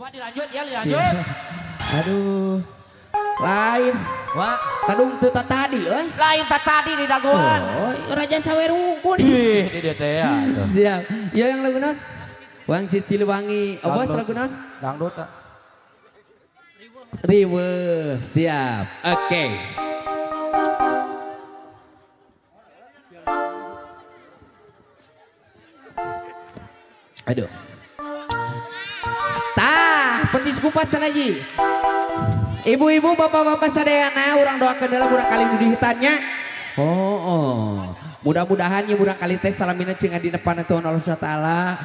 Wah dilanjut ya dilanjut. Aduh. Lain. Wah. Kadung teu tadi euy. Lain tadi di daguan. Oh, Raja Sawer unggul. Ih, di dia teh ya. Siap. Ya yang lagu naon? Wang Ciliwangi. Oh, bos lagu naon? Dangdut. Riwe. Siap. Oke. Aduh. Petis kupat sanaji. Ibu-ibu, bapak-bapak sadayana, urang doakeun dalam urang kali budi hitannya. Oh. Mudah-mudahan ya urang kali teh salamina ceung adina panentuan Allah Subhanahu wa taala.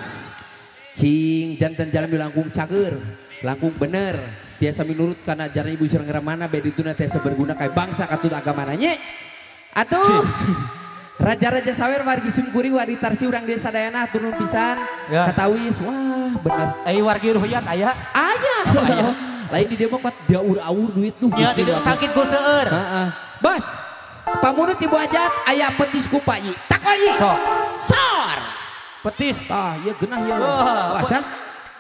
Cing janten jalan di langkung cager, langkung bener. Biasa minurut kana ajaran ibu surang mana bedituna teh berguna kayak bangsa katut agamana nya. Atuh. Raja-raja sawer wargi sungkuri wari tarsi urang desa sadayana turun pisan ya. Katawis wah bener. Wargi ruhyat aya. Aya. Lain di demo kuat dia ur-ur duit tuh. Ya di sakit ku seueur. Bos. Pamunut ibu ajat aya petis ku Pak Yi. Takol Yi. Sor. Petis. Ah, ya genah ya. Baca.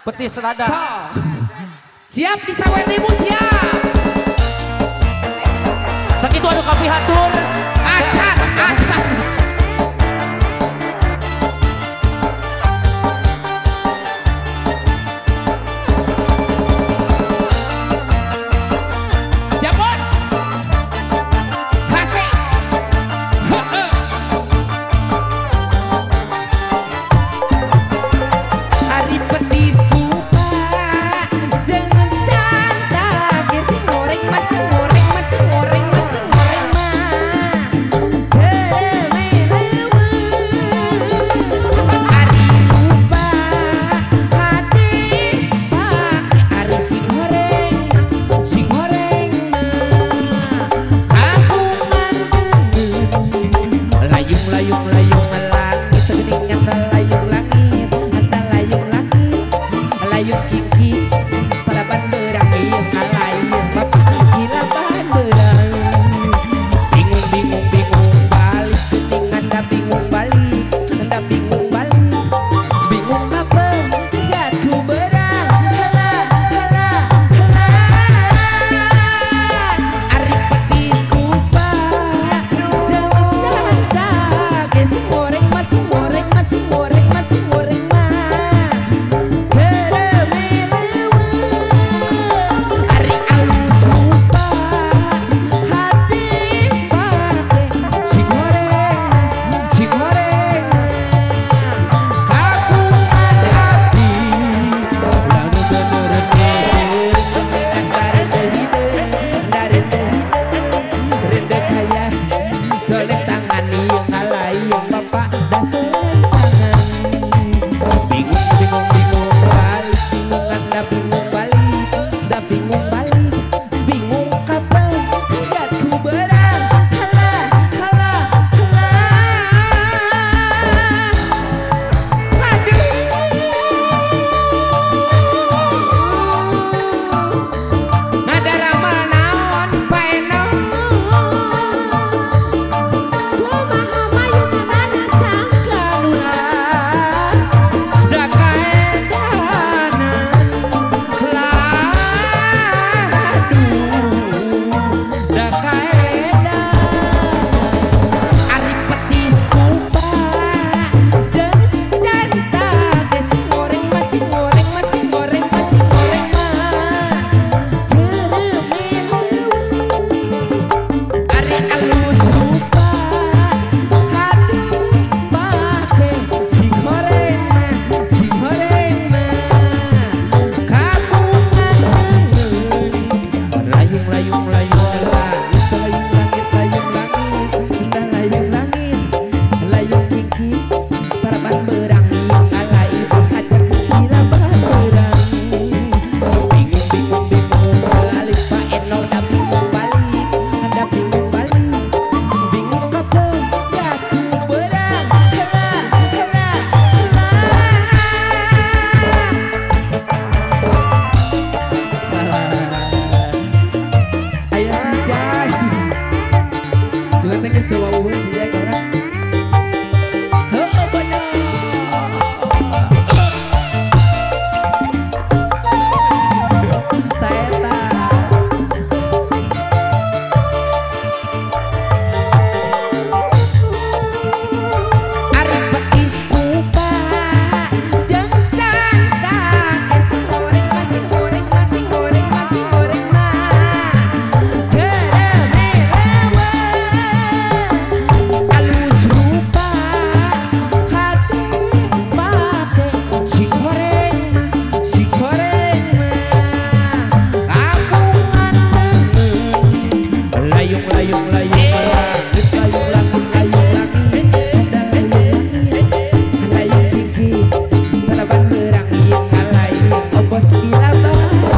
Petis rada. Siap disawet ibu siap. Sakitu anu kapihatur. Acan, acan.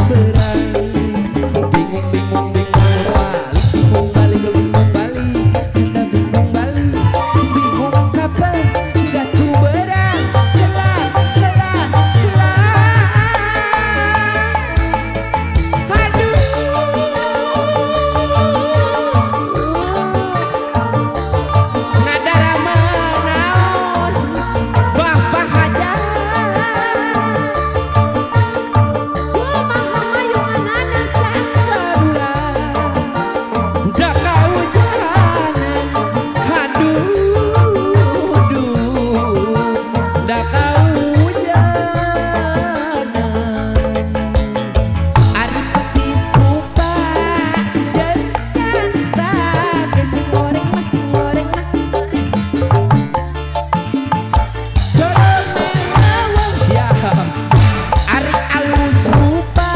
berang. Bingung bingung bingung balik, bingung balik bingung balik, kita bingung balik, bingung kapan gatu berang. Helah helah helah. Ngadara menaon Bapak Haja kumaha mayunganana sakabula da kaujanan haduh da kaujanan ari petis kupa jeung canta ge sing goreng mah sing goreng mah jorong melawang siap ari alus rupa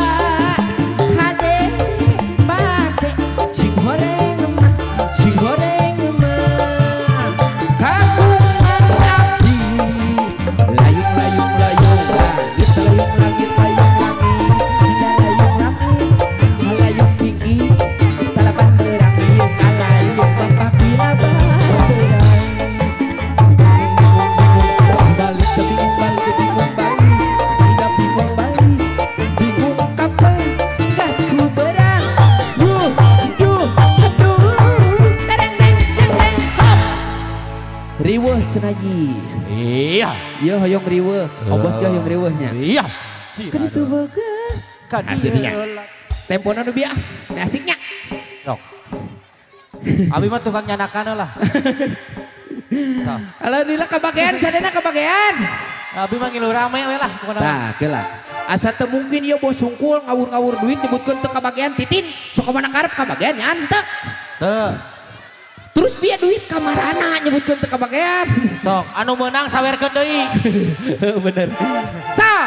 hade pake sing goreng mah kagungan abdi layung layung layung langit layung langit layung langit layung langit layung tinggi talapan berang liung kalayung bapak bila berang balik ke bingung balik ke bingung balik tidak bingung balik bingung kapan gatu berang aduh tereng tereng tereng hop riweuh cenah Iya. ieu hoyong riweuh obos ge hoyong riweuhnya Iya. kitu bagus hasilnya tempona nu bieu asiknya Sok. Abi mah tukang nyanakan lah. Sok. alhamdulillah kebagian sadena kebagian Abi mah ngilu rame we lah. Pokona. tah geula asa teu mungkin ieu bos sungkul ngawur-ngawur duit nyebutkeun teu kebagian titin sok mana karep kebagian nya henteu Teu. terus biar duit kamarana nyebutkeun teu kebagian Sok anu meunang sawerkeun deui. bener sok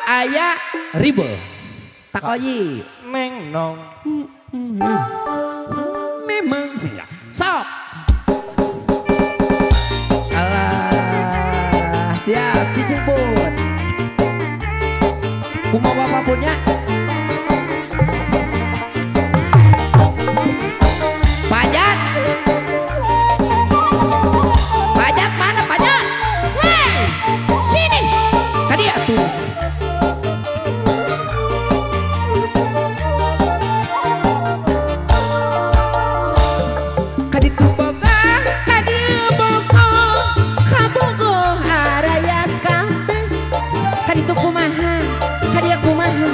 aya ribe takoyi Meng nong. memang sok alah siap cicing pun kumaha apapunnya pajat pajat mana pajat hei sini tadi atuh kaditu boga kadieu boga kabogo haraya kabeh kaditu kumaha kadieu kumaha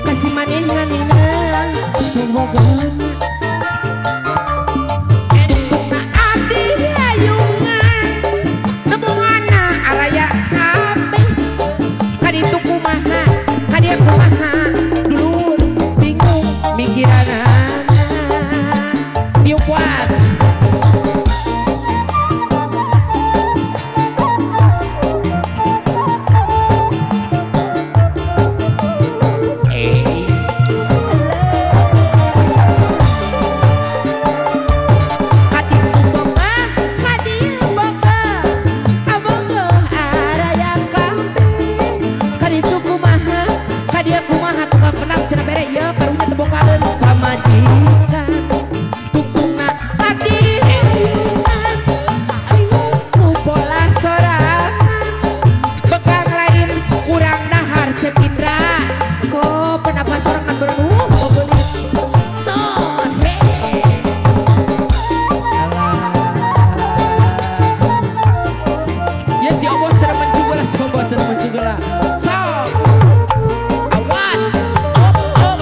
kasih manehna tunggogan tungtungna abdi ayungan nebungana araya kabeh kaditu kumaha kadieu kumaha dulur bingung mikiranana diu kuat kaditu boga kadieu boga kabogo araya kabeh kaditu kumaha kadieu kumaha tukang penang cenah bere ieu karunya teu bogaeun pamajikan tungtungna abdi ku pola sorangan bekang lain kurang dahar cep Indra oh kenapa sorangan berenung oh belit son ya si obos cenah mencugula si obos cenah mencugula sok awas op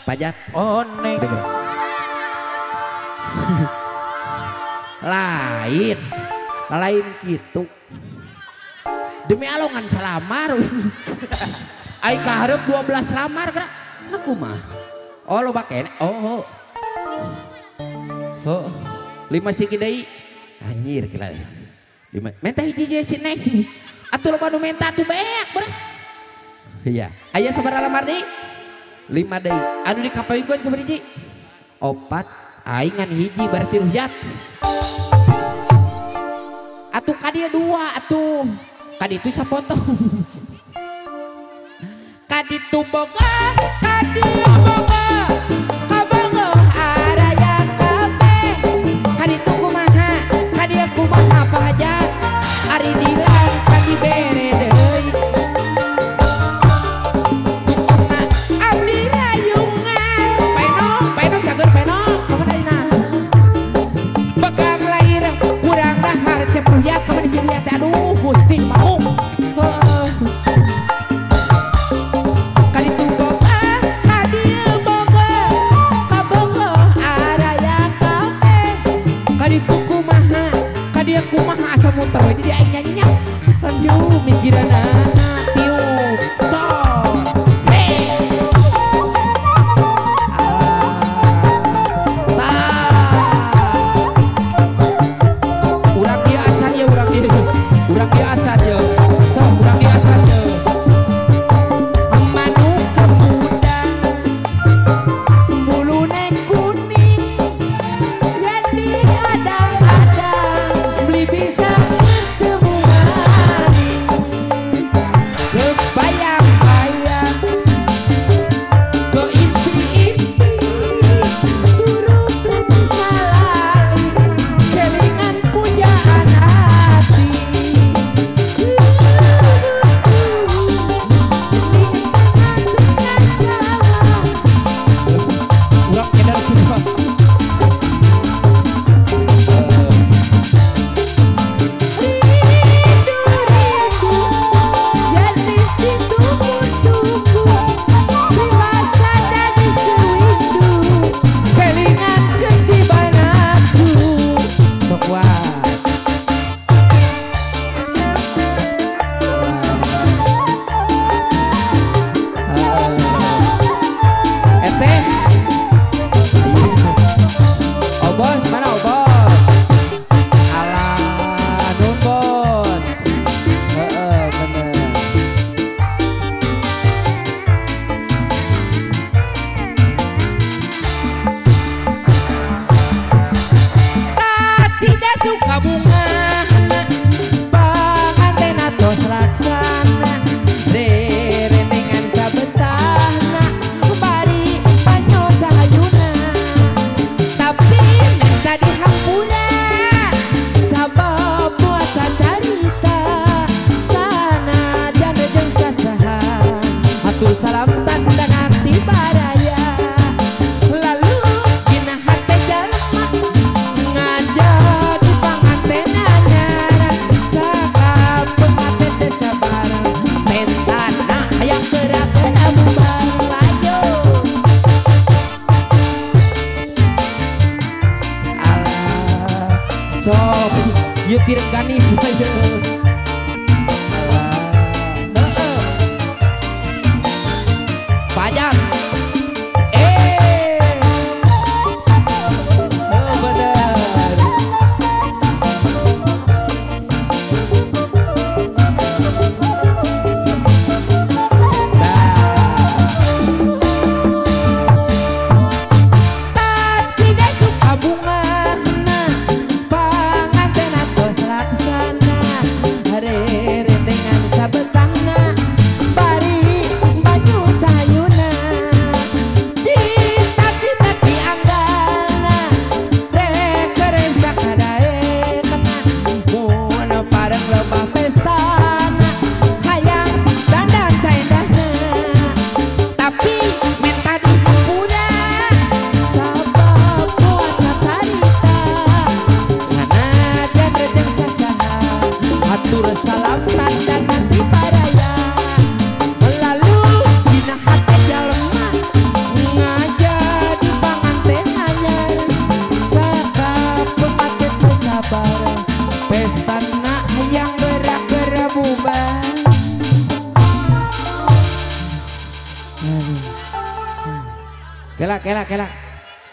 Pajat. Oh neng. Lain gitu. Demi alongan salamar. Ai kaharep 12 lamar gerak. Aku mah. Oh lo bakene. Oh. 5 siki deui. Anjir gila. 5. Menta hiji si naik. Atuh lo nu menta tuh beak beres. Iya. Aya sabaraha lamar deui? 5 deui. Anu dikapayukeun sabaraha hiji? 4. Aing ngan hiji berarti rujat. Atuh kadieu 2 atuh. Kaditu sapoto. Kaditu boga, kadieu boga. Kabongo araya kabeh. Kaditu kumaha, kadieu kumaha pahajat. Ari dilan kadi bere deui. Tukuna abdi rayungan. Peno cager peno. Kamandaina. Begang lahir kurang dahar cepuyat kaman di sini teh aduh Gusti mau. Kaditu boga, kadieu boga. Kabongo araya kabeh. Kaditu kumaha, kadieu kumaha asa muter we jadi aing nyanyinya. Aduh mikiranna tiup sok. Urang dia acan ya urang dia acan ya. So urang dia acan ya. Manu kemuda mulune kuning jadi adang-adang beli bisa ketemu maning kebayang-bayang ke impi-impi turut salali kelingan pujaan hati urang edar sumpah. Bos, mana bos? Alah, nun bos. Bener. Tidak suka bunga, panganten atos laksana, rerendengan sabetana, bari panyo sahayuna. Tapi minta dihampura sabab puasa carita sana jana jeung sasaha atur salam tanda ngati baraya lalu dina hate jalma ngajak di panganten anyar saka penganten teh sabar pestana hayang gerak bubar ayo. Sok, yuk direngani supaya pajak. Bener. Tidak suka bunga panganten atos laksana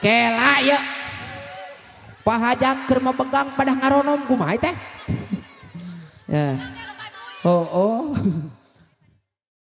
Kela ya. Pak Hajat keur memegang pada ngaronom kumaha teh. Ya. Oh.